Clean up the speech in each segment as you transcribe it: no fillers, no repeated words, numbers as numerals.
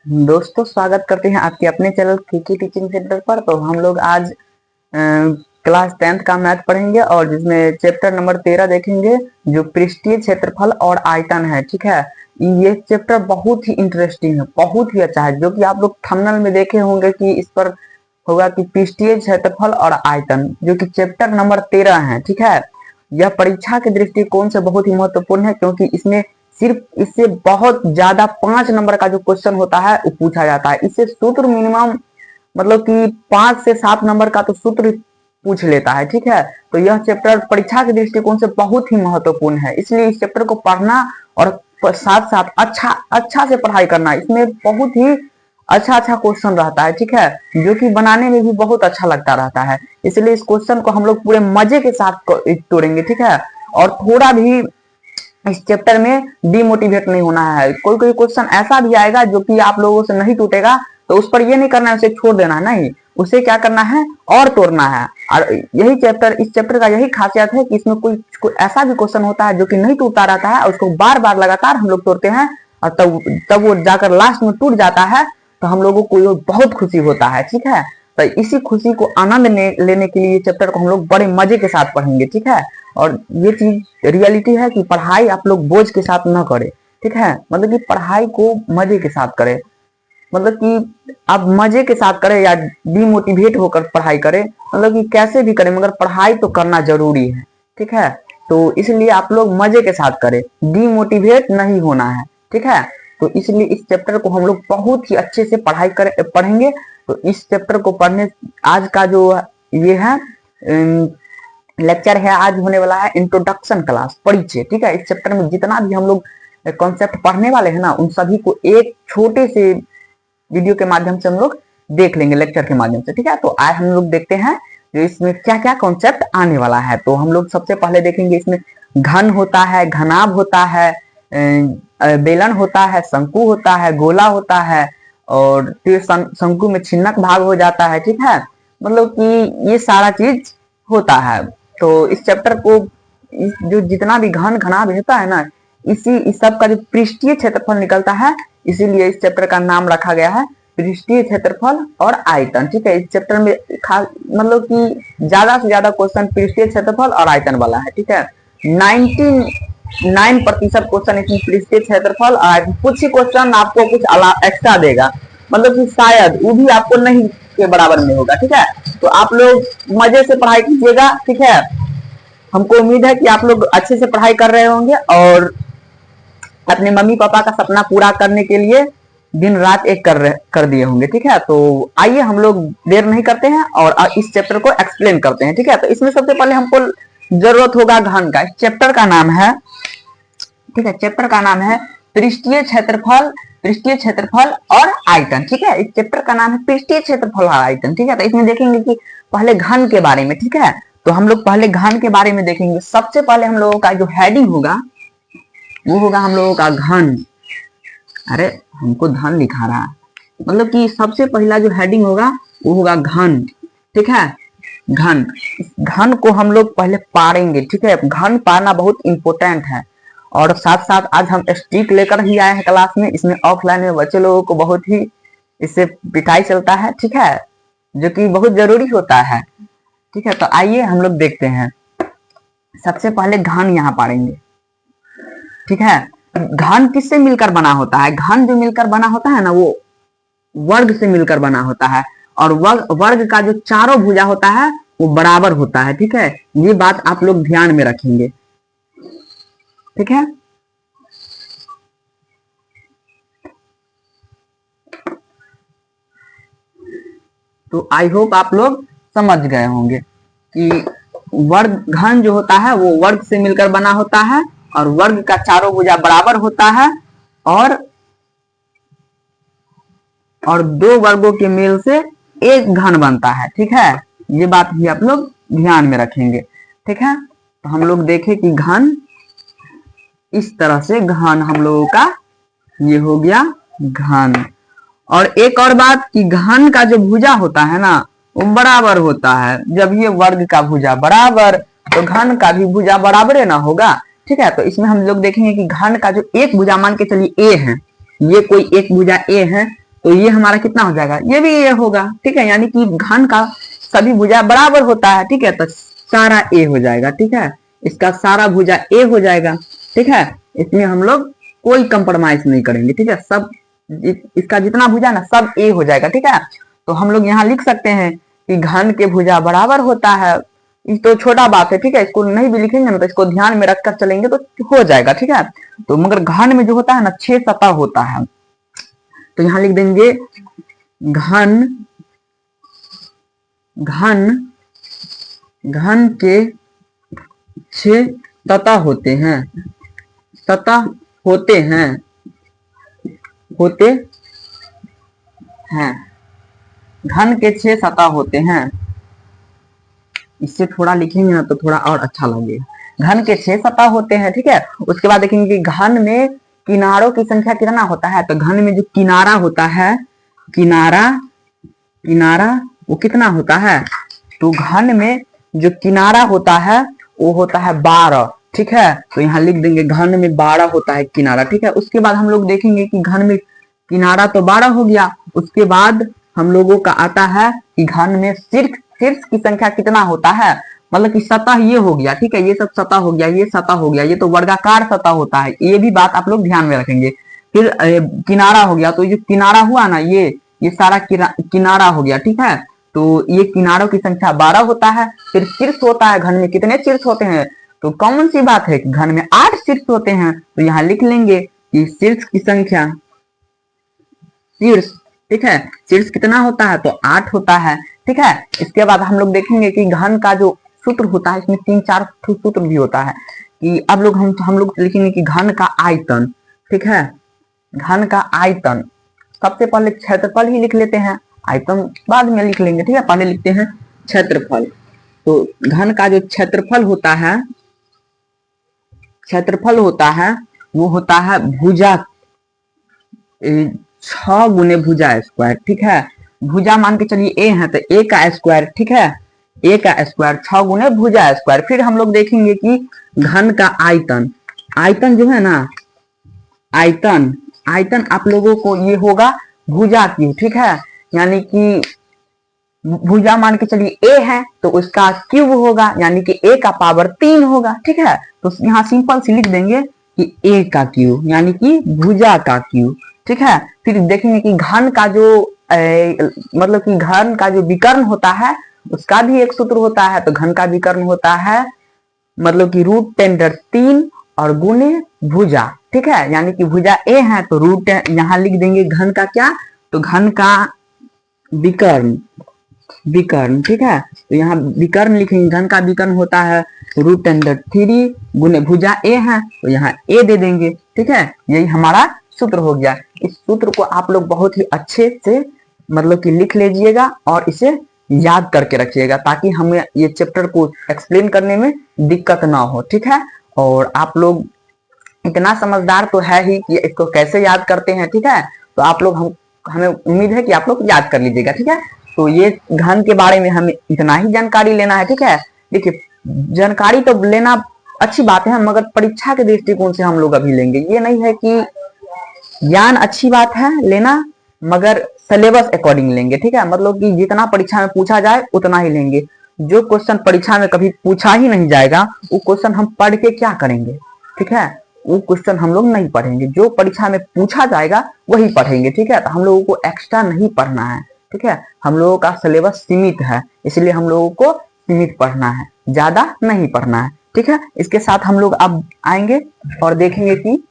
दोस्तों स्वागत करते हैं आपके अपने चैनल किकी टीचिंग सेंटर पर। तो हम लोग आज क्लास 10th का मैथ पढ़ेंगे और जिसमें चैप्टर नंबर 13 देखेंगे जो पृष्ठीय क्षेत्रफल और आयतन है। ठीक है, ये चैप्टर बहुत ही इंटरेस्टिंग है, बहुत ही अच्छा है। जो कि आप लोग थंबनेल में देखे होंगे कि इस पर होगा कि पृष्ठीय क्षेत्रफल और आयतन, जो कि चैप्टर नंबर 13 है। ठीक है, यह परीक्षा के दृष्टिकोण से बहुत ही महत्वपूर्ण है क्योंकि इसमें सिर्फ इससे बहुत ज्यादा 5 नंबर का जो क्वेश्चन होता है वो पूछा जाता है। इससे सूत्र मिनिमम मतलब कि 5 से 7 नंबर का तो सूत्र पूछ लेता है। ठीक है, तो यह चैप्टर परीक्षा के दृष्टिकोण से बहुत ही महत्वपूर्ण है, इसलिए इस चैप्टर को पढ़ना और साथ साथ अच्छा से पढ़ाई करना। इसमें बहुत ही अच्छा क्वेश्चन रहता है। ठीक है, जो कि बनाने में भी बहुत अच्छा लगता रहता है, इसलिए इस क्वेश्चन को हम लोग पूरे मजे के साथ तोड़ेंगे। ठीक है, और थोड़ा भी इस चैप्टर में डिमोटिवेट नहीं होना है। कोई कोई क्वेश्चन ऐसा भी आएगा जो कि आप लोगों से नहीं टूटेगा, तो उस पर ये नहीं करना है उसे छोड़ देना, नहीं, उसे क्या करना है और तोड़ना है। और यही चैप्टर, इस चैप्टर का यही खासियत है कि इसमें कोई ऐसा भी क्वेश्चन होता है जो कि नहीं टूटता रहता है और उसको बार बार लगातार हम लोग तोड़ते हैं और तब वो जाकर लास्ट में टूट जाता है, तो हम लोगों को बहुत खुशी होता है। ठीक है, तो इसी खुशी को आनंद लेने के लिए चैप्टर को हम लोग बड़े मजे के साथ पढ़ेंगे। ठीक है, और ये चीज रियलिटी है कि पढ़ाई आप लोग बोझ के साथ ना करें। ठीक है, मतलब कि पढ़ाई को मजे के साथ करें, मतलब कि आप मजे के साथ करें या डिमोटिवेट होकर पढ़ाई करें, मतलब कि कैसे भी करें मगर पढ़ाई तो करना जरूरी है। ठीक है, तो इसलिए आप लोग मजे के साथ करें, डिमोटिवेट नहीं होना है। ठीक है, तो इसलिए इस चैप्टर को हम लोग बहुत ही अच्छे से पढ़ेंगे। तो इस चैप्टर को पढ़ने आज का जो ये है लेक्चर है, आज होने वाला है इंट्रोडक्शन क्लास, परिचय। ठीक है, इस चैप्टर में जितना भी हम लोग कॉन्सेप्ट पढ़ने वाले हैं ना, उन सभी को एक छोटे से वीडियो के माध्यम से हम लोग देख लेंगे, लेक्चर के माध्यम से। ठीक है, तो आज हम लोग देखते हैं जो इसमें क्या क्या कॉन्सेप्ट आने वाला है। तो हम लोग सबसे पहले देखेंगे इसमें घन होता है, घनाभ होता है, बेलन होता है, शंकु होता है, गोला होता है, और फिर शंकु में छिन्नक भाग हो जाता है। ठीक है, मतलब कि ये सारा चीज होता है। तो इस चैप्टर को जो जितना भी घन घनाभ होता है ना, इस सब का जो पृष्ठीय क्षेत्रफल निकलता है, इसीलिए इस चैप्टर का नाम रखा गया है पृष्ठीय क्षेत्रफल और आयतन। ठीक है, इस चैप्टर में मतलब कि ज्यादा से ज्यादा क्वेश्चन पृष्ठीय क्षेत्रफल और आयतन वाला है। ठीक है, 99% क्वेश्चन इसमें पृष्ठीय क्षेत्रफल और कुछ ही क्वेश्चन आपको कुछ एक्स्ट्रा देगा, मतलब कि शायद वो भी आपको नहीं के बराबर में होगा। ठीक है, तो आप लोग मजे से पढ़ाई कीजिएगा। ठीक है, हमको उम्मीद है कि आप लोग अच्छे से पढ़ाई कर रहे होंगे और अपने मम्मी पापा का सपना पूरा करने के लिए दिन रात एक कर दिए होंगे। ठीक है, तो आइए हम लोग देर नहीं करते हैं और इस चैप्टर को एक्सप्लेन करते हैं। ठीक है, तो इसमें सबसे पहले हमको जरूरत होगा घन का। इस चैप्टर का नाम है, ठीक है, चैप्टर का नाम है पृष्ठीय क्षेत्रफल और आयतन। ठीक है, इस चैप्टर का नाम है पृष्ठीय क्षेत्रफल और आयतन। ठीक है, तो इसमें देखेंगे कि पहले घन के बारे में। ठीक है, तो हम लोग पहले घन के बारे में देखेंगे। सबसे पहले हम लोगों का जो हेडिंग होगा वो होगा हम लोगों का घन। अरे हमको धन लिखा रहा है, मतलब कि सबसे पहला जो हेडिंग होगा वो होगा घन। ठीक है, घन को हम लोग पहले पारेंगे। ठीक है, घन पाना बहुत इंपॉर्टेंट है और साथ साथ आज हम स्टिक लेकर ही आए हैं क्लास में। इसमें ऑफलाइन में बच्चे लोगों को बहुत ही इससे पिटाई चलता है। ठीक है, जो कि बहुत जरूरी होता है। ठीक है, तो आइए हम लोग देखते हैं। सबसे पहले घन यहाँ पारेंगे। ठीक है, घन किससे मिलकर बना होता है? घन जो मिलकर बना होता है ना, वो वर्ग से मिलकर बना होता है और वर्ग का जो चारों भुजा होता है वो बराबर होता है। ठीक है, ये बात आप लोग ध्यान में रखेंगे। ठीक है, तो आई होप आप लोग समझ गए होंगे कि वर्ग घन जो होता है वो वर्ग से मिलकर बना होता है और वर्ग का चारों भुजा बराबर होता है और दो वर्गों के मेल से एक घन बनता है। ठीक है, ये बात भी आप लोग ध्यान में रखेंगे। ठीक है, तो हम लोग देखें कि घन इस तरह से घन हम लोगों का ये हो गया घन। और एक और बात कि घन का जो भुजा होता है ना वो बराबर होता है। जब ये वर्ग का भुजा बराबर तो घन का भी भुजा बराबर ना होगा। ठीक है, तो इसमें हम लोग देखेंगे कि घन का जो एक भुजा मान के चलिए ए है, ये कोई एक भुजा ए है, तो ये हमारा कितना हो जाएगा, ये भी ए होगा, ठीक है। यानी कि घन का सभी भुजा बराबर होता है, ठीक है। तो सारा ए हो जाएगा, ठीक है। इसका सारा भुजा ए हो जाएगा, ठीक है। इसमें हम लोग कोई कंप्रोमाइज नहीं करेंगे, ठीक है। सब इसका जितना भुजा ना सब ए हो जाएगा, ठीक है। तो हम लोग यहाँ लिख सकते हैं कि घन के भुजा बराबर होता है। तो छोटा बात है, ठीक है। इसको नहीं भी लिखेंगे ना तो इसको ध्यान में रखकर चलेंगे तो हो जाएगा, ठीक है। तो मगर घन में जो होता है ना 6 सतह होता है, तो यहाँ लिख देंगे घन घन घन के 6 सतह होते हैं, सतह होते हैं, होते हैं। घन के 6 सतह होते हैं। इससे थोड़ा लिखेंगे ना तो थोड़ा और अच्छा लगेगा। घन के 6 सतह होते हैं, ठीक है। उसके बाद देखेंगे कि घन में किनारों की संख्या कितना होता है। तो घन में जो किनारा होता है, किनारा किनारा वो कितना होता है। तो घन में जो किनारा होता है वो होता है 12, ठीक है। तो यहाँ लिख देंगे घन में 12 होता है किनारा, ठीक है। उसके बाद हम लोग देखेंगे कि घन में किनारा तो 12 हो गया। उसके बाद हम लोगों का आता है कि घन में शीर्ष की संख्या कितना होता है। मतलब कि सतह ये हो गया, ठीक है। ये सब सतह हो गया, ये सतह हो गया, ये तो वर्गाकार सतह होता है, ये भी बात आप लोग ध्यान में रखेंगे। फिर किनारा हो गया, तो ये किनारा हुआ ना, ये सारा किनारा हो गया, ठीक है। तो ये किनारों की संख्या 12 होता है। फिर शीर्ष होता है, घन में कितने शीर्ष होते हैं। तो कौन सी बात है कि घन में 8 शीर्ष होते हैं। तो यहाँ लिख लेंगे कि शीर्ष की संख्या, शीर्ष, ठीक है। शीर्ष कितना होता है तो 8 होता है, ठीक है। इसके बाद हम लोग देखेंगे कि घन का जो सूत्र होता है इसमें 3-4 सूत्र भी होता है। कि अब लोग हम लोग लिखेंगे कि घन का आयतन, ठीक है। घन का आयतन, सबसे पहले क्षेत्रफल ही लिख लेते हैं, आयतन बाद में लिख लेंगे, ठीक है। पहले लिखते हैं क्षेत्रफल। तो घन का जो क्षेत्रफल होता है, क्षेत्रफल होता है वो होता है भुजा 6 गुने भुजा स्क्वायर, ठीक है। भुजा मान के चलिए ए है तो ए का स्क्वायर, ठीक है। ए का स्क्वायर 6 गुने भुजा स्क्वायर। फिर हम लोग देखेंगे कि घन का आयतन, आयतन जो है ना, आयतन आयतन आप लोगों को ये होगा भुजा क्यूब, ठीक है। यानी कि भुजा मान के चलिए ए है तो उसका क्यूब होगा, यानी कि ए का पावर 3 होगा, ठीक है। तो यहाँ सिंपल से लिख देंगे कि ए का क्यूब, यानी कि भुजा का क्यूब, ठीक है। फिर देखेंगे कि घन का जो मतलब कि घन का जो विकर्ण होता है उसका भी एक सूत्र होता है। तो घन का विकर्ण होता है मतलब कि √10⁻³ और गुने भुजा, ठीक है। यानी कि भुजा ए है तो रूट यहाँ लिख देंगे घन का क्या, तो घन का विकर्ण, विकर्ण, ठीक है। तो यहाँ विकर्ण लिखेंगे, घन का विकर्ण होता है √10⁻³ गुने भुजा ए है तो यहाँ ए दे देंगे, ठीक है। यही हमारा सूत्र हो गया। इस सूत्र को आप लोग बहुत ही अच्छे से मतलब कि लिख लीजिएगा और इसे याद करके रखिएगा ताकि हमें ये चैप्टर को एक्सप्लेन करने में दिक्कत ना हो, ठीक है। और आप लोग इतना समझदार तो है ही कि इसको कैसे याद करते हैं, ठीक है। तो आप लोग हमें उम्मीद है कि आप लोग याद कर लीजिएगा, ठीक है। तो ये घन के बारे में हमें इतना ही जानकारी लेना है, ठीक है। देखिए जानकारी तो लेना अच्छी बात है मगर परीक्षा के दृष्टिकोण से हम लोग अभी लेंगे। ये नहीं है कि ज्ञान अच्छी बात है लेना मगर सिलेबस अकॉर्डिंग लेंगे, ठीक है। मतलब कि जितना परीक्षा में पूछा जाए उतना ही लेंगे। जो क्वेश्चन परीक्षा में कभी पूछा ही नहीं जाएगा वो क्वेश्चन हम पढ़ के क्या करेंगे, ठीक है। वो क्वेश्चन हम लोग नहीं पढ़ेंगे, जो परीक्षा में पूछा जाएगा वही पढ़ेंगे, ठीक है। तो हम लोगों को एक्स्ट्रा नहीं पढ़ना है, ठीक है। हम लोगों का सिलेबस सीमित है इसलिए हम लोगों को सीमित पढ़ना है, ज्यादा नहीं पढ़ना है, ठीक है। इसके साथ हम लोग अब आएंगे और देखेंगे कि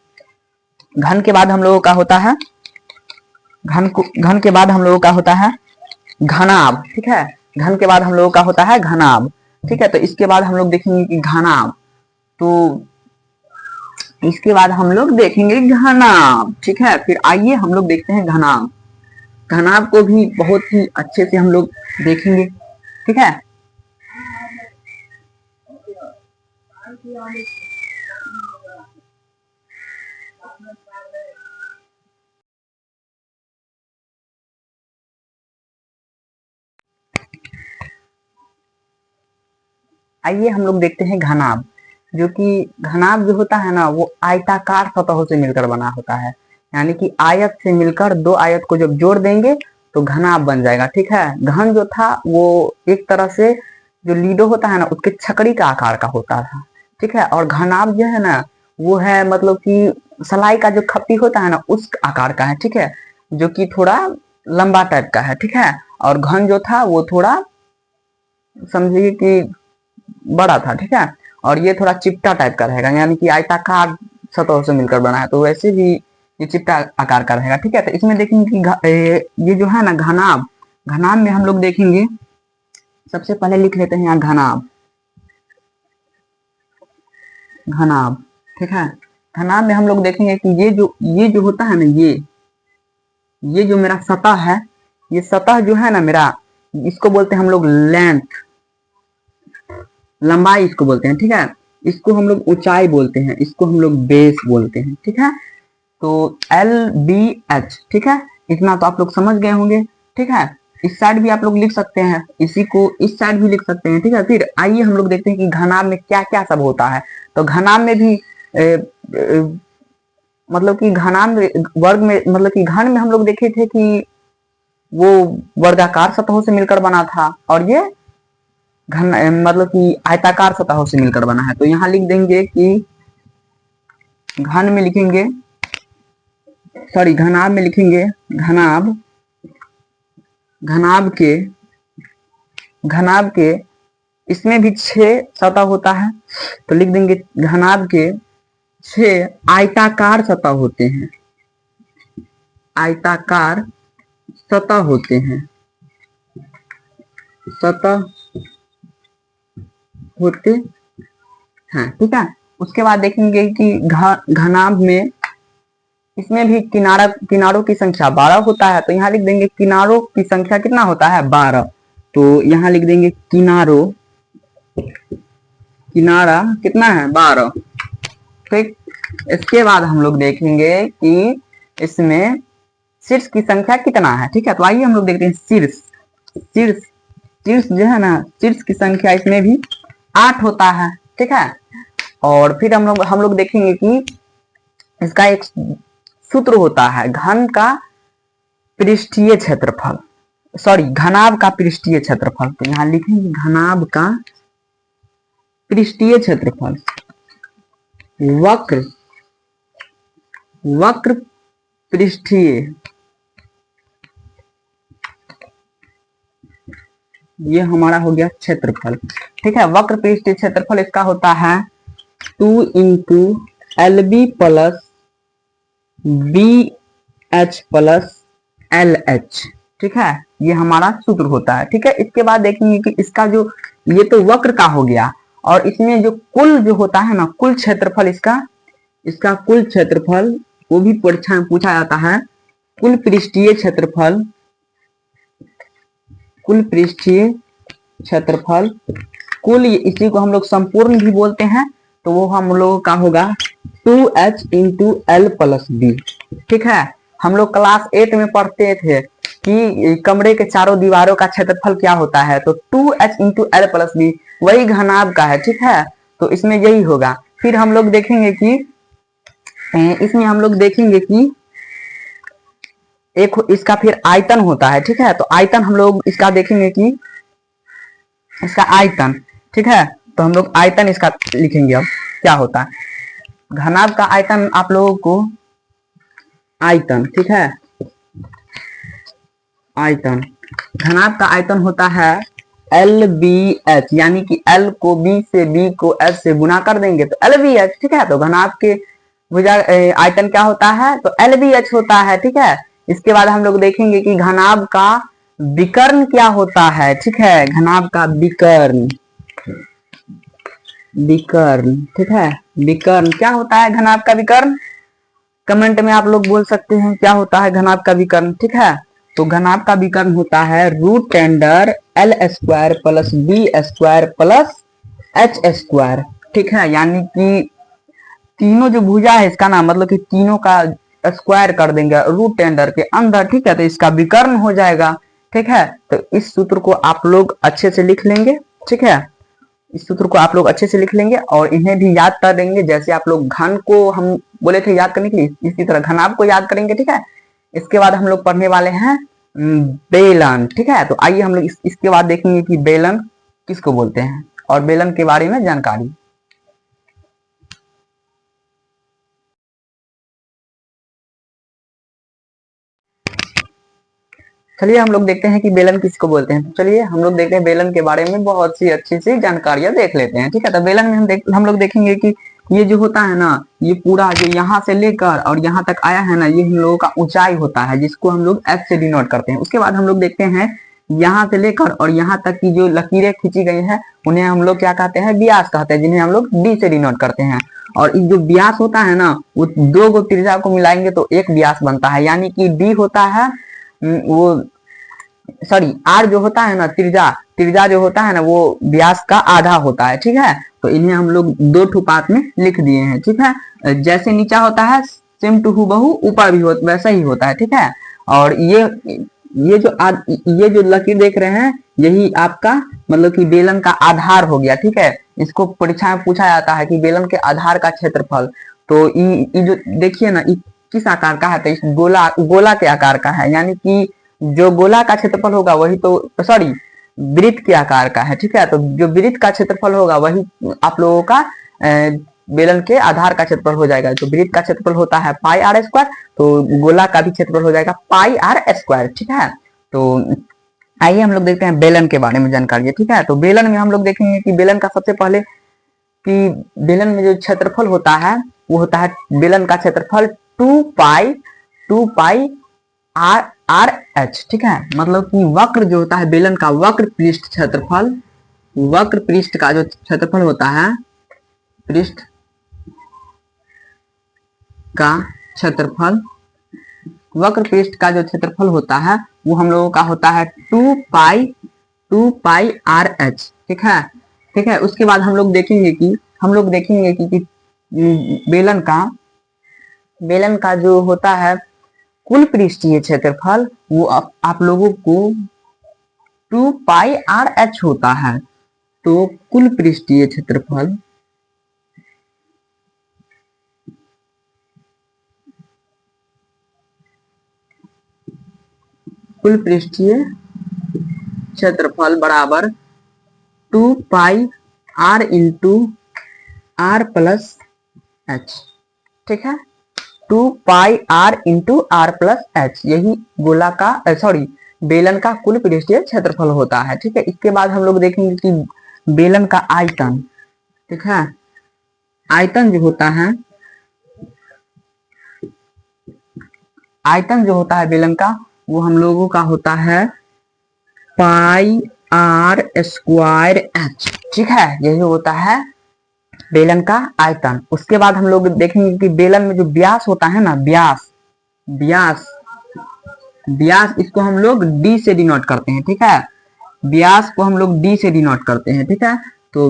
घन के बाद हम लोगों का होता है घन के बाद हम लोगों का होता है घनाभ, ठीक है। घन के बाद हम लोगों का होता है घनाभ, ठीक है। तो इसके बाद हम लोग देखेंगे कि घनाभ, तो इसके बाद हम लोग देखेंगे घनाभ, ठीक है। फिर आइए हम लोग देखते हैं घनाभ। घनाभ को भी बहुत ही अच्छे से हम लोग देखेंगे, ठीक है। आइए हम लोग देखते हैं घनाभ। जो कि घनाभ जो होता है ना वो आयताकार सतहों से मिलकर बना होता है। यानी कि आयत से मिलकर दो आयत को जब जोड़ देंगे तो घनाभ बन जाएगा। ठीक है, घन जो था वो एक तरह से जो लीडो होता है ना उसके छकड़ी का आकार का होता था। ठीक है, और घनाभ जो है ना वो है मतलब कि सलाई का जो खप्पी होता है ना उस आकार का है। ठीक है, जो कि थोड़ा लंबा टाइप का है। ठीक है, और घन जो था वो थोड़ा समझिए कि बड़ा था। ठीक है, और ये थोड़ा चिपटा टाइप का रहेगा, यानी कि आयताकार सतह से मिलकर बना है, तो वैसे भी ये चिपटा आकार का रहेगा। ठीक है, तो इसमें देखेंगे कि ये जो है ना घनाभ, घनाभ में हम लोग देखेंगे, सबसे पहले लिख लेते हैं यहाँ घनाभ, घनाभ। ठीक है, घनाभ में हम लोग देखेंगे कि ये जो होता है ना ये जो मेरा सतह है, ये सतह जो है ना मेरा, इसको बोलते हैं हम लोग लेंथ, लंबाई इसको बोलते हैं। ठीक है, इसको हम लोग ऊंचाई बोलते हैं, इसको हम लोग बेस बोलते हैं। ठीक है, तो LBH। ठीक है, इतना तो आप लोग समझ गए होंगे। ठीक है, इस साइड भी आप लोग लिख सकते हैं, इसी को इस साइड भी लिख सकते हैं। ठीक है, फिर आइए हम लोग देखते हैं कि घनाभ में क्या क्या सब होता है। तो घनाभ में भी मतलब कि घनाभ में वर्ग में मतलब कि घन में हम लोग देखे थे कि वो वर्गाकार सतहों से मिलकर बना था, और ये घन मतलब कि आयताकार सतहों से मिलकर बना है। तो यहाँ लिख देंगे कि घन में लिखेंगे, सॉरी घनाभ में लिखेंगे, घनाभ, घनाभ के इसमें भी 6 सतह होता है। तो लिख देंगे घनाभ के 6 आयताकार सतह होते हैं, आयताकार सतह होते हैं, सतह होते हैं। ठीक है, उसके बाद देखेंगे कि घनाभ में इसमें भी किनारों की संख्या 12 होता है। तो यहाँ लिख देंगे किनारों की संख्या कितना होता है, 12। तो यहाँ लिख देंगे किनारा कितना है, 12। ठीक, इसके बाद हम लोग देखेंगे कि इसमें शीर्ष की संख्या कितना है। ठीक है, तो आइए हम लोग देखते हैं शीर्ष जो है ना, शीर्ष की संख्या इसमें भी 8 होता है। ठीक है, और फिर हम लोग देखेंगे कि इसका एक सूत्र होता है, घन का पृष्ठीय क्षेत्रफल, सॉरी घनाभ का पृष्ठीय क्षेत्रफल। तो यहाँ लिखेंगे घनाभ का पृष्ठीय क्षेत्रफल, वक्र पृष्ठीय, ये हमारा हो गया क्षेत्रफल। ठीक है, वक्र पृष्ठीय क्षेत्रफल इसका होता है 2 into LB plus BH plus LH। ठीक है, ये हमारा सूत्र होता है। ठीक है, इसके बाद देखेंगे कि इसका जो ये तो वक्र का हो गया, और इसमें जो कुल जो होता है ना, कुल क्षेत्रफल इसका कुल क्षेत्रफल, वो भी परीक्षा में पूछा जाता है। कुल पृष्ठीय क्षेत्रफल, कुल इसी को हम लोग संपूर्ण भी बोलते हैं, तो वो हम लोगों का होगा 2H into L plus B। ठीक है, हम लोग क्लास 8 में पढ़ते थे कि कमरे के चारों दीवारों का क्षेत्रफल क्या होता है, तो 2H into L plus B वही घनाभ का है। ठीक है, तो इसमें यही होगा। फिर हम लोग देखेंगे कि इसमें हम लोग देखेंगे कि एक इसका फिर आयतन होता है। ठीक है, तो आयतन हम लोग इसका देखेंगे कि इसका आयतन, ठीक है, तो हम लोग आयतन इसका लिखेंगे। अब क्या होता है घनाभ का आयतन, आप लोगों को आयतन, ठीक है, आयतन, घनाभ का आयतन होता है LBH, यानी कि L को B से, B को H से गुना कर देंगे तो LBH। ठीक है, तो घनाभ के भुजा आयतन क्या होता है, तो LBH होता है। ठीक है, इसके बाद हम लोग देखेंगे कि घनाभ का विकर्ण क्या होता है। ठीक है, घनाभ का विकर्ण, ठीक है, विकर्ण क्या होता है, घनाभ का विकर्ण कमेंट में आप लोग बोल सकते हैं क्या होता है घनाभ का विकर्ण। ठीक है, तो घनाभ का विकर्ण होता है root under L square plus B square plus H square. ठीक है, यानी कि तीनों जो भुजा है इसका ना, मतलब कि तीनों का स्क्वायर कर देंगे रूट अंडर के अंदर। ठीक है, तो इसका विकर्ण हो जाएगा। ठीक है, तो इस सूत्र को आप लोग अच्छे से लिख लेंगे। ठीक है, इस सूत्र को आप लोग अच्छे से लिख लेंगे और इन्हें भी याद कर देंगे। जैसे आप लोग घन को हम बोले थे याद करने के लिए, इसी तरह घनाभ को याद करेंगे, ठीक है। इसके बाद हम लोग पढ़ने वाले हैं बेलन, ठीक है। तो आइए हम लोग इसके बाद देखेंगे कि बेलन किसको बोलते हैं और बेलन के बारे में जानकारी। चलिए हम लोग देखते हैं कि बेलन किसको बोलते हैं। तो चलिए हम लोग देखते हैं बेलन के बारे में बहुत सी अच्छी सी जानकारियां देख लेते हैं, ठीक है। तो बेलन में हम लोग देखेंगे कि ये जो होता है ना, ये पूरा जो यहाँ से लेकर और यहाँ तक आया है ना, ये हम लोगों का ऊंचाई होता है, जिसको हम लोग एफ से डिनोट करते हैं। उसके बाद हम लोग देखते हैं यहाँ से लेकर और यहाँ तक की जो लकीरें खींची गई है, उन्हें हम लोग क्या कहते हैं, व्यास कहते हैं, जिन्हें हम लोग डी से डिनोट करते हैं। और जो व्यास होता है ना, वो दो गो त्रिज्या को मिलाएंगे तो एक व्यास बनता है, यानी कि डी होता है वो सॉरी आर जो होता है ना, त्रिज्या जो होता है ना, वो व्यास का आधा होता है, ठीक है। तो इन्हें हम लोग दो ठो पार्ट में लिख दिए हैं, ठीक है। जैसे नीचा होता है सेम टू हूबहू ऊपर भी वैसा ही होता है, ठीक है। और ये जो लकीर देख रहे हैं, यही आपका मतलब कि बेलन का आधार हो गया, ठीक है। इसको परीक्षा में पूछा जाता है कि बेलन के आधार का क्षेत्रफल। तो ये जो देखिए ना, किस आकार का है, तो इस गोला के आकार का है, यानी कि जो गोला का क्षेत्रफल होगा वही तो सॉरी वृत्त के आकार का है, ठीक है। तो जो वृत्त का क्षेत्रफल होगा वही आप लोगों का बेलन के आधार का क्षेत्रफल हो जाएगा। तो वृत्त का क्षेत्रफल होता है पाई आर स्क्वायर, तो गोला का भी क्षेत्रफल हो जाएगा पाई आर स्क्वायर, ठीक है। तो आइए हम लोग देखते हैं बेलन के बारे में जानकारी, ठीक है। तो बेलन में हम लोग देखेंगे कि बेलन का सबसे पहले कि बेलन में जो क्षेत्रफल होता है वो होता है बेलन का क्षेत्रफल 2 पाई आर एच, ठीक है। मतलब कि वक्र जो होता है बेलन का वक्र पृष्ठ क्षेत्रफल, वक्र पृष्ठ का जो क्षेत्रफल होता है, पृष्ठ का क्षेत्रफल, वक्र पृष्ठ का जो क्षेत्रफल होता है वो हम लोगों का होता है 2 पाई आर एच, ठीक है, ठीक है। उसके बाद हम लोग देखेंगे कि बेलन का जो होता है कुल पृष्ठीय क्षेत्रफल वो आप लोगों को 2 पाई आर एच होता है। तो कुल पृष्ठीय क्षेत्रफल बराबर 2 pi r into r plus h, ठीक है। 2 pi r into r plus h, यही गोला का बेलन का कुल पृष्ठीय क्षेत्रफल होता है, ठीक है। इसके बाद हम लोग देखेंगे कि बेलन का आयतन, ठीक है। आयतन जो होता है बेलन का, वो हम लोगों का होता है पाई आर स्क्वायर एच, ठीक है। यही होता है बेलन का आयतन। उसके बाद हम लोग देखेंगे कि बेलन में जो व्यास होता है ना, व्यास इसको हम लोग डी से डिनोट करते हैं, ठीक है। व्यास को हम लोग डी से डिनोट करते हैं, ठीक है। तो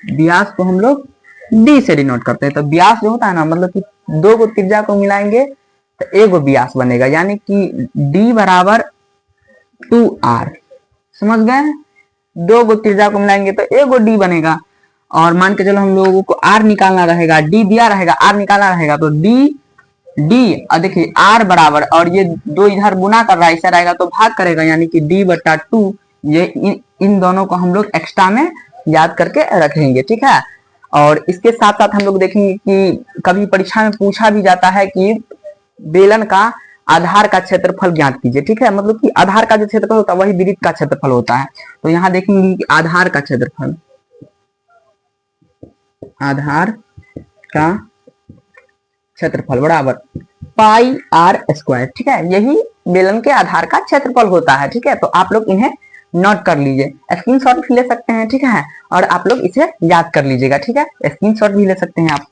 व्यास को हम लोग डी से डिनोट करते हैं। तो व्यास जो होता है ना, मतलब कि दो गो त्रिज्या को मिलाएंगे तो एक गो व्यास बनेगा, यानी कि डी बराबर 2r, समझ गए। दो गो त्रिज्या को मिलाएंगे तो एक गो डी बनेगा। और मान के चलो हम लोगों को r निकालना रहेगा, डी दिया रहेगा, r निकालना रहेगा, तो डी और देखिए r बराबर, और ये दो इधर गुना कर रहा है, ऐसा रहेगा तो भाग करेगा, यानी कि d/2। ये इन दोनों को हम लोग एक्स्ट्रा में याद करके रखेंगे, ठीक है। और इसके साथ साथ हम लोग देखेंगे कि कभी परीक्षा में पूछा भी जाता है कि बेलन का आधार का क्षेत्रफल ज्ञात कीजिए, ठीक है। मतलब कि आधार का जो क्षेत्रफल होता है वही वृत्त का क्षेत्रफल होता है। तो यहाँ देखेंगे कि आधार का क्षेत्रफल बराबर पाई आर स्क्वायर, ठीक है। यही बेलन के आधार का क्षेत्रफल होता है, ठीक है। तो आप लोग इन्हें नोट कर लीजिए, स्क्रीनशॉट भी ले सकते हैं, ठीक है। और आप लोग इसे याद कर लीजिएगा, ठीक है। स्क्रीनशॉट भी ले सकते हैं आप।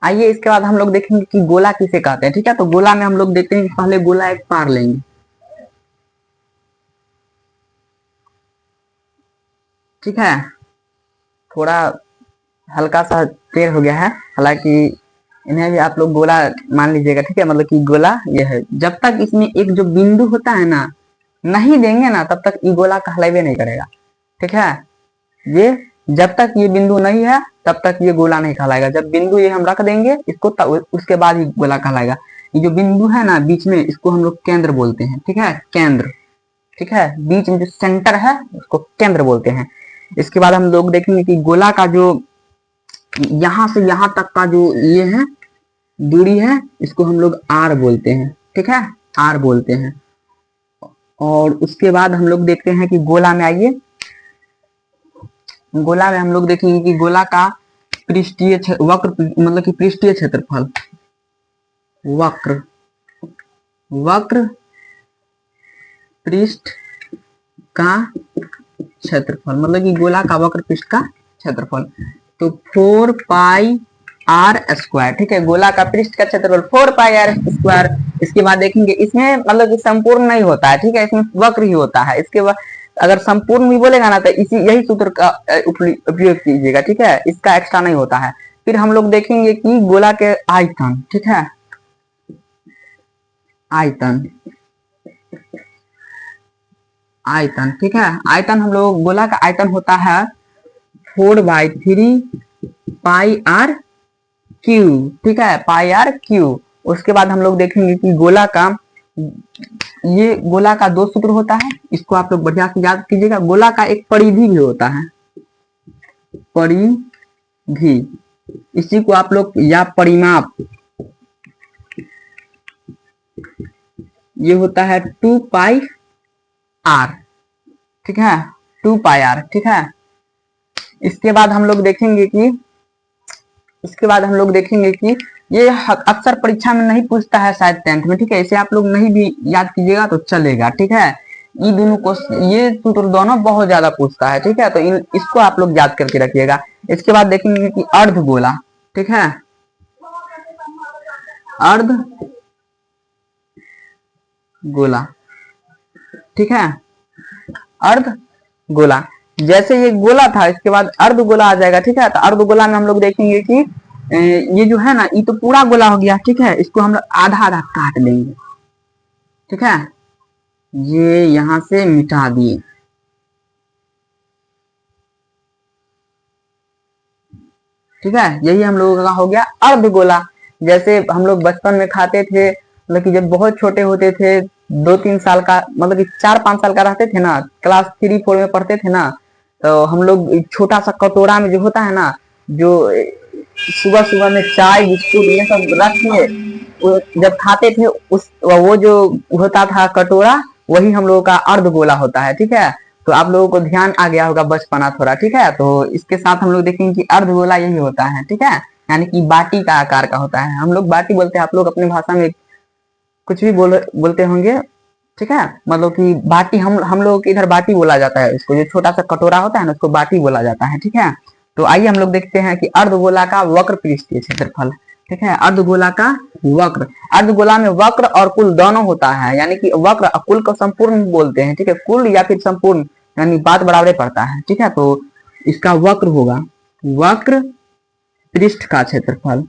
आइए इसके बाद हम लोग देखेंगे कि गोला किसे कहते हैं, ठीक है। तो गोला में हम लोग देखते हैं कि पहले गोला एक पार लेंगे, ठीक है। थोड़ा हल्का सा टेढ़ हो गया है, हालांकि इन्हें भी आप लोग गोला मान लीजिएगा, ठीक है। मतलब कि गोला ये है, जब तक इसमें एक जो बिंदु होता है ना, नहीं देंगे ना तब तक ये गोला कहलावे नहीं करेगा। ठीक है, ये जब तक ये बिंदु नहीं है तब तक ये गोला नहीं कहलाएगा। जब बिंदु ये हम रख देंगे इसको उसके बाद ही गोला कहलाएगा। ये जो बिंदु है ना बीच में, इसको हम लोग केंद्र बोलते हैं। ठीक है, केंद्र। ठीक है, बीच में जो सेंटर है उसको केंद्र बोलते हैं। इसके बाद हम लोग देखेंगे कि गोला का जो यहां से यहां तक का जो ये है दूरी है, इसको हम लोग आर बोलते हैं। ठीक है, आर बोलते हैं। और उसके बाद हम लोग देखते हैं कि गोला में आइए, गोला में हम लोग देखेंगे कि गोला का पृष्ठीय वक्र मतलब कि पृष्ठीय क्षेत्रफल, वक्र वक्र पृष्ठ का क्षेत्रफल मतलब कि गोला का वक्र पृष्ठ का क्षेत्रफल, तो 4 पाई आर स्क्वायर। ठीक है, गोला का पृष्ठ का क्षेत्रफल 4 पाई आर स्क्वायर। इसके बाद देखेंगे इसमें मतलब कि संपूर्ण नहीं होता है। ठीक है, इसमें वक्र ही होता है। इसके बाद अगर संपूर्ण भी बोलेगा ना तो इसी यही सूत्र का उपयोग कीजिएगा। ठीक है, इसका एक्स्ट्रा नहीं होता है। फिर हम लोग देखेंगे कि गोला के आयतन। ठीक है, आयतन, आयतन। ठीक है, आयतन हम लोग गोला का आयतन होता है 4/3 पाई आर क्यू। ठीक है, पाई आर क्यू। उसके बाद हम लोग देखेंगे कि गोला का ये गोला का दो सूत्र होता है, इसको आप लोग बढ़िया से याद कीजिएगा। गोला का एक परिधि भी होता है, परिधि, इसी को आप लोग या परिमाप, ये होता है 2 पाई आर। ठीक है, 2 पाई आर। ठीक है, इसके बाद हम लोग देखेंगे कि ये अक्सर परीक्षा में नहीं पूछता है शायद 10th में। ठीक है, इसे आप लोग नहीं भी याद कीजिएगा तो चलेगा। ठीक है, ये दोनों को ये सूत्र दोनों बहुत ज्यादा पूछता है। ठीक है, तो इसको आप लोग याद करके रखिएगा। इसके बाद देखेंगे कि अर्ध गोला। ठीक है, अर्ध गोला। ठीक है, अर्ध गोला, जैसे ये गोला था इसके बाद अर्ध गोला आ जाएगा। ठीक है, तो अर्ध गोला में हम लोग देखेंगे कि ये जो है ना ये तो पूरा गोला हो गया। ठीक है, इसको हम लोग आधा आधा काट लेंगे। ठीक है, ये यहां से मिटा दिए। ठीक है, यही हम लोगों का हो गया अर्ध गोला। जैसे हम लोग बचपन में खाते थे, मतलब कि जब बहुत छोटे होते थे, 2-3 साल का मतलब कि 4-5 साल का रहते थे ना, क्लास 3-4 में पढ़ते थे ना, तो हम लोग छोटा सा कटोरा में जो होता है ना, जो सुबह सुबह में चाय बिस्कुट ये सब रख के जब खाते थे, उस वो जो होता था कटोरा, वही हम लोगों का अर्ध गोला होता है। ठीक है, तो आप लोगों को ध्यान आ गया होगा बचपना थोड़ा। ठीक है, तो इसके साथ हम लोग देखेंगे कि अर्ध गोला यही होता है। ठीक है, यानी कि बाटी का आकार का होता है। हम लोग बाटी बोलते हैं, आप लोग अपने भाषा में कुछ भी बोलते होंगे। ठीक है, मतलब कि बाटी हम लोग के इधर बाटी बोला जाता है इसको, जो छोटा सा कटोरा होता है ना उसको बाटी बोला जाता है। ठीक है, तो आइए हम लोग देखते हैं कि अर्धगोला का वक्र पृष्ठीय क्षेत्रफल। ठीक है, अर्धगोला का वक्र, अर्धगोला में वक्र और कुल दोनों होता है, यानी कि वक्र और कुल को संपूर्ण बोलते हैं। ठीक है, कुल या फिर संपूर्ण यानी बात बराबर पड़ता है। ठीक है, तो इसका वक्र होगा वक्र पृष्ठ का क्षेत्रफल,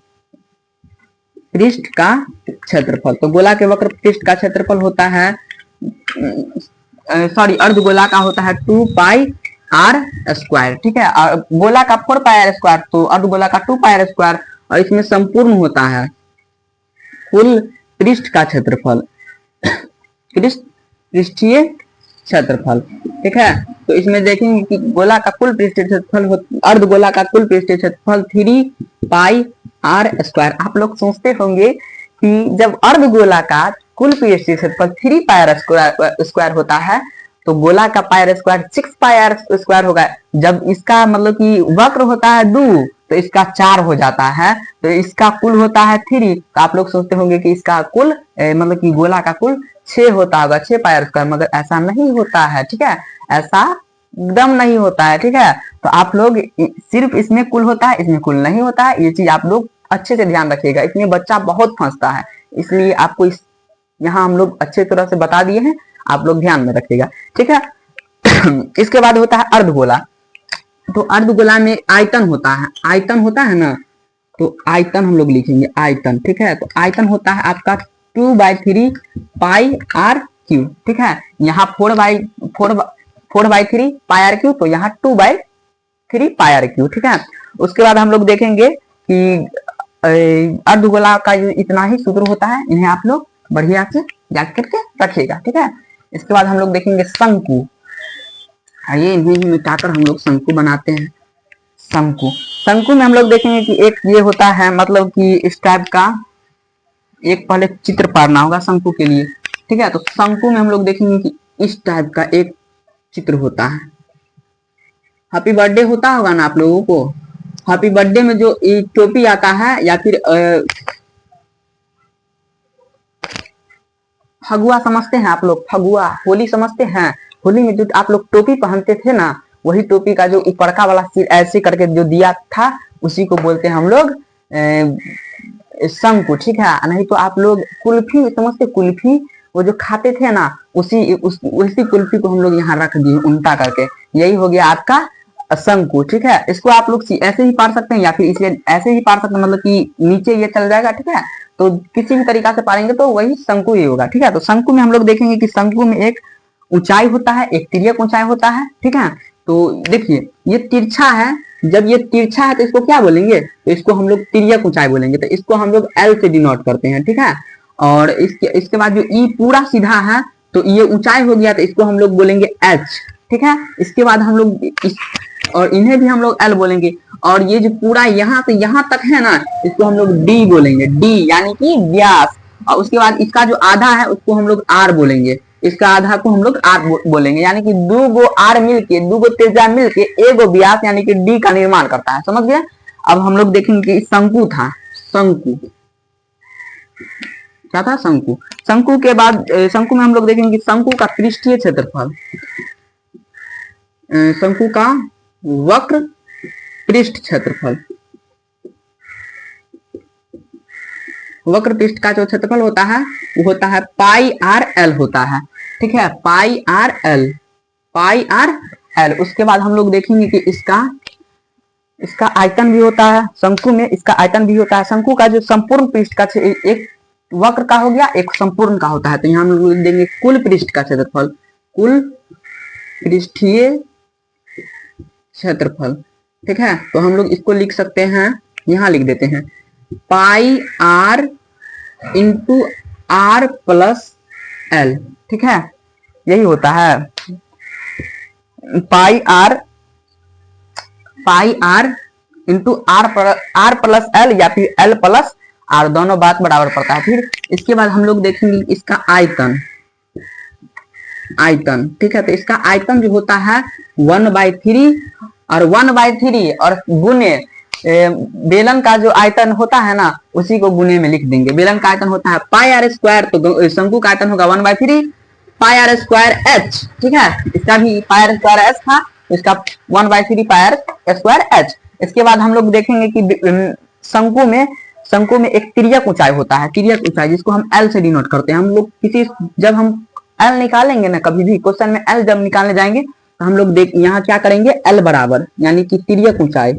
पृष्ठ का क्षेत्रफल। तो गोला के वक्र पृष्ठ का क्षेत्रफल होता है अर्धगोला का होता है 2 पाई आर स्क्वायर। ठीक है, और गोला का 4 पाई आर स्क्वायर, तो अर्धगोला का 2 पाई आर स्क्वायर। और इसमें संपूर्ण होता है कुल पृष्ठ का क्षेत्रफल, पृष्ठीय क्षेत्रफल। ठीक है, तो इसमें देखेंगे कि गोला का कुल पृष्ठीय क्षेत्रफल, अर्धगोला का कुल पृष्ठीय क्षेत्रफल 3 पाई आर स्क्वायर। आप लोग सोचते होंगे कि जब अर्धगोला का कुल पृष्ठीय क्षेत्रफल 3 पाई आर स्क्वायर होता है तो गोला का pi r square 6 pi r square होगा। जब इसका मतलब कि वक्र होता है 2 तो इसका 4 हो जाता है, तो इसका कुल होता है 3। तो आप लोग सोचते होंगे कि इसका कुल मतलब कि गोला का कुल 6 होता होगा, 6 पाई आर स्क्वायर, मगर ऐसा नहीं होता है। ठीक है, ऐसा एकदम नहीं होता है। ठीक है, तो आप लोग सिर्फ इसमें कुल होता है, इसमें कुल नहीं होता है, ये चीज आप लोग अच्छे से ध्यान रखिएगा। इसमें बच्चा बहुत फंसता है, इसलिए आपको यहाँ हम लोग अच्छे तरह से बता दिए हैं, आप लोग ध्यान में रखिएगा। ठीक है, इसके बाद होता है अर्धगोला। तो अर्धगोला में आयतन होता है, आयतन होता है ना, तो आयतन हम लोग लिखेंगे आयतन। ठीक है, तो आयतन होता है आपका 2/3 पाई आर क्यू, ठीक है। यहाँ 4/3 पाई आर क्यू, तो यहाँ 2/3 पाई आर क्यू, ठीक है। उसके बाद हम लोग देखेंगे कि अर्धगोला का इतना ही सूत्र होता है, इन्हें आप लोग बढ़िया से याद करके रखिएगा, ठीक है। इसके बाद हम लोग देखेंगे शंकु, आइए इन्हें ही मिटाकर हम लोग शंकु बनाते हैं। शंकु, शंकु में हम लोग देखेंगे कि एक ये होता है, मतलब कि इस टाइप का एक पहले चित्र पारना होगा शंकु के लिए, ठीक है। तो शंकु में हम लोग देखेंगे कि इस टाइप का एक चित्र होता है। हैप्पी बर्थडे होता होगा ना आप लोगों को, हैप्पी बर्थडे में जो टोपी आता है, या फिर फगुआ समझते हैं आप लोग, फगुआ होली समझते हैं, होली में जो आप लोग टोपी पहनते थे ना, वही टोपी का जो ऊपरका वाला सिर ऐसे करके जो दिया था, उसी को बोलते हैं हम लोग शंकु, ठीक है। नहीं तो आप लोग कुल्फी समझते, कुल्फी वो जो खाते थे ना, उसी कुल्फी को हम लोग यहाँ रख दिए उल्टा करके, यही हो गया आपका शंकु, ठीक है। इसको आप लोग ऐसे ही पार सकते हैं, या फिर इसे ऐसे ही पार सकते हैं, मतलब कि नीचे ये चल जाएगा, ठीक है। तो किसी भी तरीका से पारेंगे तो वही शंकु ही होगा, ठीक है। तो शंकु में हम लोग देखेंगे कि शंकु में एक ऊंचाई होता है, एक तिर्यक ऊंचाई होता है, ठीक है। तो देखिए ये तिरछा है, जब ये तिरछा है तो इसको क्या बोलेंगे, तो इसको हम लोग तिर्यक ऊंचाई बोलेंगे, तो इसको हम लोग एल से डिनोट करते हैं, ठीक है। और इसके बाद जो ई पूरा सीधा है, तो ये ऊंचाई हो गया, तो इसको हम लोग बोलेंगे एच, ठीक है। इसके बाद हम लोग और इन्हें भी हम लोग एल बोलेंगे, और ये जो पूरा यहाँ से यहाँ तक है ना, इसको हम लोग डी बोलेंगे, डी यानी कि व्यास। और उसके बाद इसका जो आधा है उसको हम लोग आर बोलेंगे, इसका आधा को हम लोग आर बोलेंगे, यानी कि दो गो आर मिलके, दो गो त्रिज्या मिलके एगो व्यास यानी कि डी का निर्माण करता है, समझ गए। अब हम लोग देखेंगे कि शंकु था, शंकु क्या था, शंकु। शंकु के बाद शंकु में हम लोग देखेंगे कि शंकु का पृष्ठीय क्षेत्रफल, शंकु का वक्र पृष्ठ क्षेत्रफल, वक्र पृष्ठ का जो क्षेत्रफल होता है वो होता है पाई आर एल होता है, ठीक है, पाई आर एल, पाई आर एल। उसके बाद हम लोग देखेंगे कि इसका आयतन भी होता है, शंकु में इसका आयतन भी होता है। शंकु का जो संपूर्ण पृष्ठ का एक वक्र का हो गया, एक संपूर्ण का होता है, तो यहाँ हम लोग देंगे कुल पृष्ठ का क्षेत्रफल, कुल पृष्ठीय क्षेत्रफल, ठीक है। तो हम लोग इसको लिख सकते हैं, यहाँ लिख देते हैं pi r into r plus l, ठीक है, यही होता है pi r into r plus l, या फिर एल प्लस आर, दोनों बात बराबर पड़ता है। फिर इसके बाद हम लोग देखेंगे इसका आयतन, आयतन, ठीक है। तो इसका आयतन जो होता है 1/3 और 1/3 और गुने बेलन का जो आयतन होता है ना, उसी को गुने में लिख देंगे। बेलन का आयतन होता है पाई आर स्क्वायर, तो शंकु का आयतन होगा 1/3 पाई आर स्क्वायर एच, ठीक है। इसका भी पाई आर स्क्वायर एच था, इसका 1/3 पाई आर स्क्वायर एच। इसके बाद हम लोग देखेंगे कि शंकु में एक तिर्यक ऊंचाई होता है, तिर्यक ऊंचाई, जिसको हम एल से डिनोट करते हैं। हम लोग जब हम एल निकालेंगे ना, कभी भी क्वेश्चन में एल जब निकालने जाएंगे, तो हम लोग यहाँ क्या करेंगे, एल बराबर यानी कि तिर्यक ऊंचाई,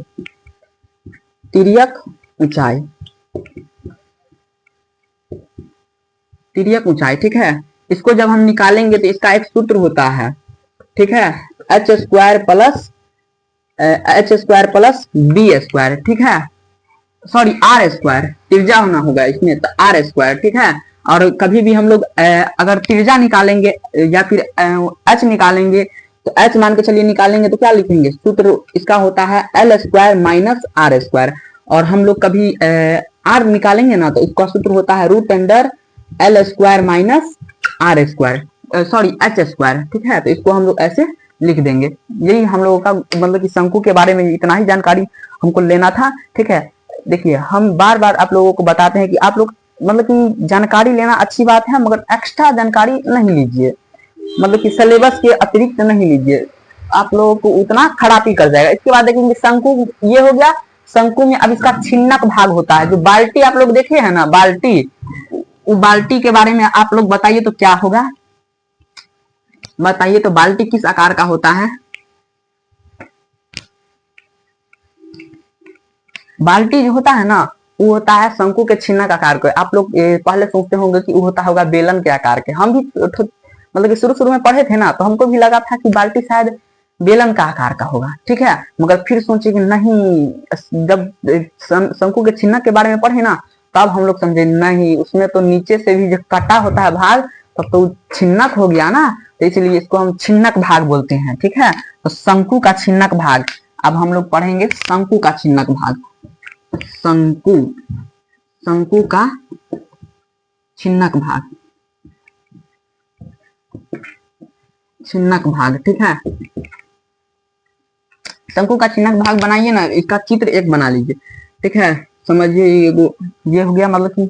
तिर्यक ऊंचाई, तिर्यक ऊंचाई, ठीक है। इसको जब हम निकालेंगे तो इसका एक सूत्र होता है, ठीक है, H square plus B square, ठीक है, सॉरी आर स्क्वायर, त्रिज्या होना होगा इसमें, तो आर स्क्वायर, ठीक है। और कभी भी हम लोग अगर त्रिज्या निकालेंगे या फिर एच निकालेंगे, तो एच मान के चलिए निकालेंगे, तो क्या लिखेंगे, सूत्र इसका होता है L square minus R square. और हम लोग कभी आर निकालेंगे ना, तो इसका सूत्र होता है root under L square minus R square, sorry H square, ठीक है। तो इसको हम लोग ऐसे लिख देंगे। यही हम लोगों का मतलब कि शंकु के बारे में इतना ही जानकारी हमको लेना था, ठीक है। देखिए हम बार बार आप लोगों को बताते हैं कि आप लोग मतलब कि जानकारी लेना अच्छी बात है, मगर एक्स्ट्रा जानकारी नहीं लीजिए, मतलब कि सिलेबस के अतिरिक्त नहीं लीजिए, आप लोगों को उतना खराब ही कर जाएगा। इसके बाद देखेंगे शंकु, ये हो गया शंकु में। अब इसका छिन्नक भाग होता है, जो बाल्टी आप लोग देखे हैं ना, बाल्टी, वो बाल्टी के बारे में आप लोग बताइए तो क्या होगा, बताइए तो बाल्टी किस आकार का होता है। बाल्टी जो होता है ना, वो होता है शंकु के छिन्नक आकार का। आप लोग पहले सोचते होंगे कि वो होता होगा बेलन के आकार के, हम भी मतलब कि शुरू शुरू में पढ़े थे ना, तो हमको भी लगा था कि बाल्टी शायद बेलन का आकार का होगा, ठीक है। मगर फिर सोचे कि नहीं, जब शंकु के छिन्नक के बारे में पढ़े ना, तब हम लोग समझे नहीं, उसमें तो नीचे से भी जो कटा होता है भाग, तब तो छिन्नक हो गया ना, तो इसलिए इसको हम छिन्नक भाग बोलते हैं, ठीक है। तो शंकु का छिन्नक भाग, अब हम लोग पढ़ेंगे शंकु का छिन्नक भाग। शंकु, शंकु का छिन्नक भाग, छिन्नक भाग, ठीक है। शंकु का छिन्नक भाग बनाइए ना, इसका चित्र एक बना लीजिए, ठीक है। समझिए ये हो गया, मतलब कि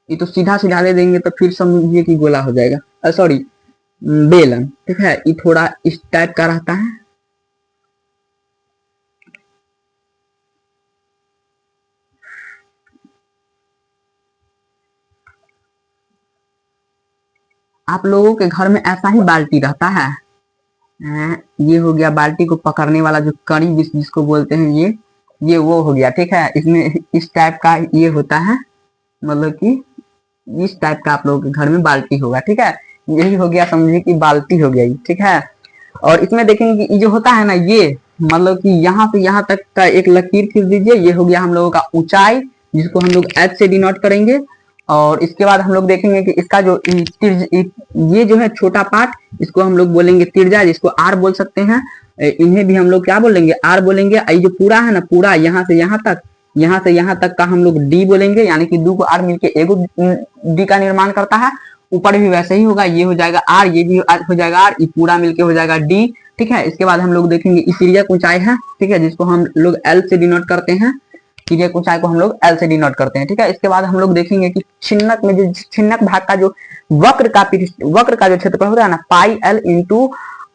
ये तो सीधा सीधा दे देंगे तो फिर समझिए कि गोला हो जाएगा, सॉरी बेलन, ठीक है। ये थोड़ा इस टाइप का रहता है, आप लोगों के घर में ऐसा ही बाल्टी रहता है। ये हो गया बाल्टी को पकड़ने वाला जो कड़ी जिसको बोलते हैं, ये वो हो गया, ठीक है। इसमें इस टाइप का ये होता है, मतलब कि इस टाइप का आप लोगों के घर में बाल्टी होगा, ठीक है। यही हो गया, समझिए कि बाल्टी हो गई, ठीक है। और इसमें देखेंगे कि ये जो होता है ना, ये मतलब कि यहाँ से यहाँ तक का एक लकीर खींच दीजिए, ये हो गया हम लोगों का ऊंचाई, जिसको हम लोग एच से डिनोट करेंगे। और इसके बाद हम लोग देखेंगे कि इसका जो ये जो है छोटा पार्ट, इसको हम लोग बोलेंगे तिरजा, जिसको आर बोल सकते हैं। इन्हें भी हम लोग क्या बोलेंगे, आर बोलेंगे। ये जो पूरा है ना, पूरा यहाँ से यहाँ तक, यहाँ से यहाँ तक का हम लोग डी बोलेंगे, यानी कि दो को आर मिलके एगो डी का निर्माण करता है। ऊपर भी वैसे ही होगा, ये हो जाएगा आर, ये भी हो जाएगा आर, ये पूरा मिलके हो जाएगा डी, ठीक है। इसके बाद हम लोग देखेंगे इस तिर्यक ऊंचाई है, ठीक है, जिसको हम लोग एल से डिनोट करते हैं। तिर्यक ऊंचाई को हम लोग एल से डिनोट करते हैं, ठीक है। इसके बाद हम लोग देखेंगे कि छिन्नक में जो छिन्नक भाग का जो वक्र का जो क्षेत्रफल होता है ना, pi L into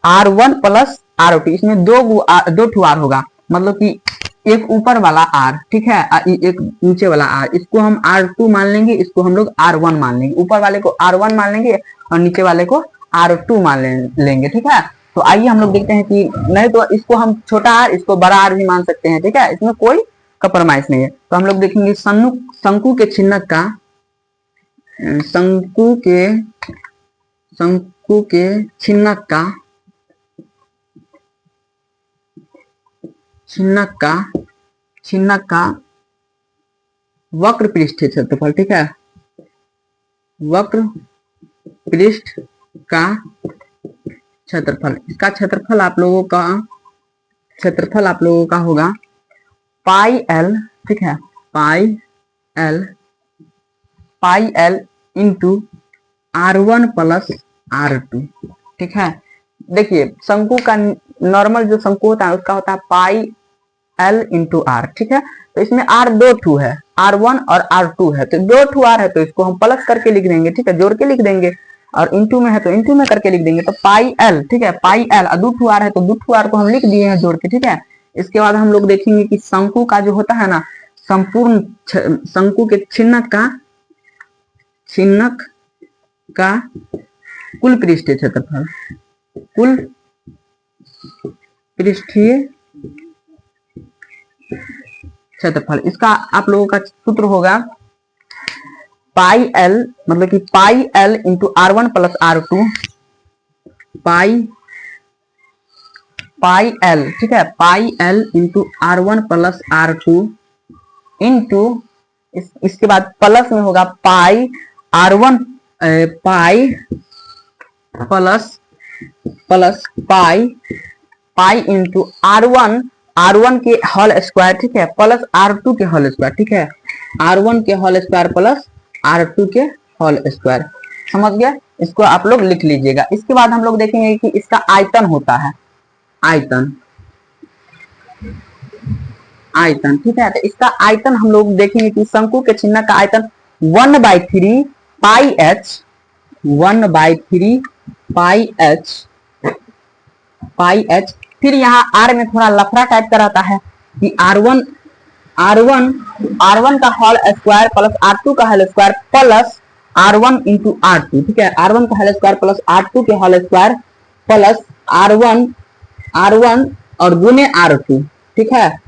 R one plus R two, इसमें दो ठू आर होगा, मतलब कि एक ऊपर वाला आर, ठीक है, एक नीचे वाला आर, इसको हम R2 मान लेंगे, इसको हम लोग R1 मान लेंगे। ऊपर वाले को R1 मान लेंगे और नीचे वाले को R2 मान लेंगे, ठीक है। तो आइए हम लोग देखते हैं कि नहीं तो इसको हम छोटा आर, इसको बड़ा आर भी मान सकते हैं, ठीक है, इसमें कोई कॉम्प्रोमाइज नहीं है। तो हम लोग देखेंगे शंकु के छिन्नक का, शंकु के छिन्नक का वक्र पृष्ठीय क्षेत्रफल, ठीक है। वक्र पृष्ठ का क्षेत्रफल, इसका क्षेत्रफल आप लोगों का होगा पाई एल, ठीक है, पाई L into R1 plus R2, ठीक है। देखिए शंकु का नॉर्मल जो शंकु होता है उसका होता है पाई एल इंटू आर, ठीक है। तो इसमें आर दो ठू है, R1 और R2 है, तो दो ठू आर है, तो इसको हम प्लस करके लिख देंगे, ठीक है, जोड़ के लिख देंगे। और इंटू में है तो इंटू में करके लिख देंगे, तो पाई एल, ठीक है, पाई एल, दो ठू आर है तो दो ठू आर को हम लिख दिए हैं जोड़ के, ठीक है। इसके बाद हम लोग देखेंगे कि शंकु का जो होता है ना, संपूर्ण शंकु के छिन्नक का कुल पृष्ठीय क्षेत्रफल, कुल पृष्ठीय क्षेत्रफल, इसका आप लोगों का सूत्र होगा पाई एल, मतलब कि पाई L into R1 plus R2, pi L, ठीक है, पाई L into R1 plus R2 into इसके बाद प्लस में होगा पाई R1, pi plus pi into R1 के होल स्क्वायर, ठीक है, प्लस R2 के होल स्क्वायर, ठीक है, R1 के होल स्क्वायर प्लस R2 के होल स्क्वायर, समझ गया। इसको आप लोग लिख लीजिएगा। इसके बाद हम लोग देखेंगे कि इसका आयतन होता है, आयतन, ठीक है। तो इसका आयतन हम लोग देखेंगे कि शंकु के छिन्नक का आयतन 1/3 पाई एच, 1/3 पाई एच। फिर यहाँ आर में थोड़ा लफड़ा टाइप का रहता है कि R1 का होल स्क्वायर प्लस R2 का whole square plus R1 into R2, ठीक है, R1 का होल स्क्वायर प्लस R2 के होल स्क्वायर प्लस R1 और गुने R2, ठीक है।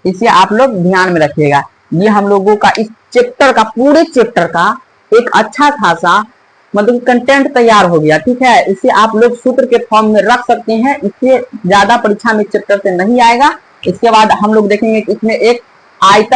इसे आप लोग ध्यान में रखिएगा। ये हम लोगों का इस चैप्टर का, पूरे चैप्टर का एक अच्छा खासा मतलब कंटेंट तैयार हो गया, ठीक है। इसे आप लोग सूत्र के फॉर्म में रख सकते हैं, इससे ज्यादा परीक्षा में चैप्टर से नहीं आएगा। इसके बाद हम लोग देखेंगे कि इसमें एक आयत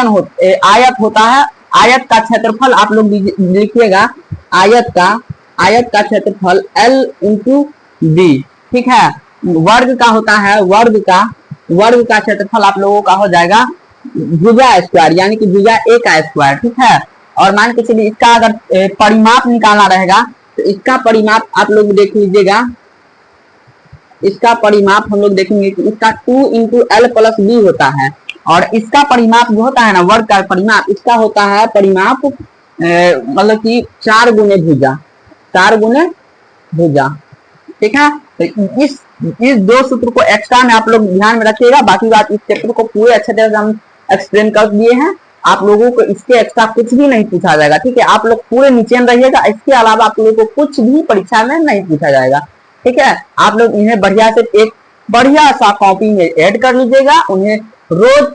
होता है। आयत का क्षेत्रफल आप लोग लिखिएगा, आयत का क्षेत्रफल L इंटू बी, ठीक है। वर्ग का होता है, वर्ग का क्षेत्रफल आप लोगों का हो जाएगा भुजा स्क्वायर, यानी कि भुजा ए का स्क्वायर, ठीक है। और मान के चलिए इसका अगर परिमाप निकालना रहेगा तो इसका परिमाप आप लोग देख लीजिएगा, इसका परिमाप हम लोग देखेंगे कि इसका 2 इंटू एल प्लस बी होता है। और इसका परिमाप जो होता है ना, वर्ग का परिमाप, इसका होता है परिमाप मतलब कि 4 गुने भुजा, ठीक है। तो इस दो सूत्र को एक्स्ट्रा में आप लोग ध्यान में रखिएगा। बाकी बात इस चैप्टर को पूरे अच्छे तरह से हम एक्सप्लेन कर दिए हैं, आप लोगों को इसके एक्स्ट्रा कुछ भी नहीं पूछा जाएगा, ठीक है। आप लोग पूरे नीचे में रहिएगा, इसके अलावा आप लोगों को कुछ भी परीक्षा में नहीं पूछा जाएगा, ठीक है। आप लोग इन्हें बढ़िया से एक बढ़िया सा कॉपी में ऐड कर लीजिएगा, उन्हें रोज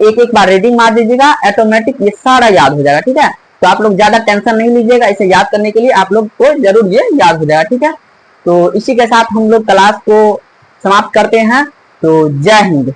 एक बार रीडिंग मार दीजिएगा, ऑटोमेटिक ये सारा याद हो जाएगा, ठीक है। तो आप लोग ज्यादा टेंशन नहीं लीजिएगा, इसे याद करने के लिए आप लोग को जरूर ये याद हो जाएगा, ठीक है। तो इसी के साथ हम लोग क्लास को समाप्त करते हैं। तो जय हिंद।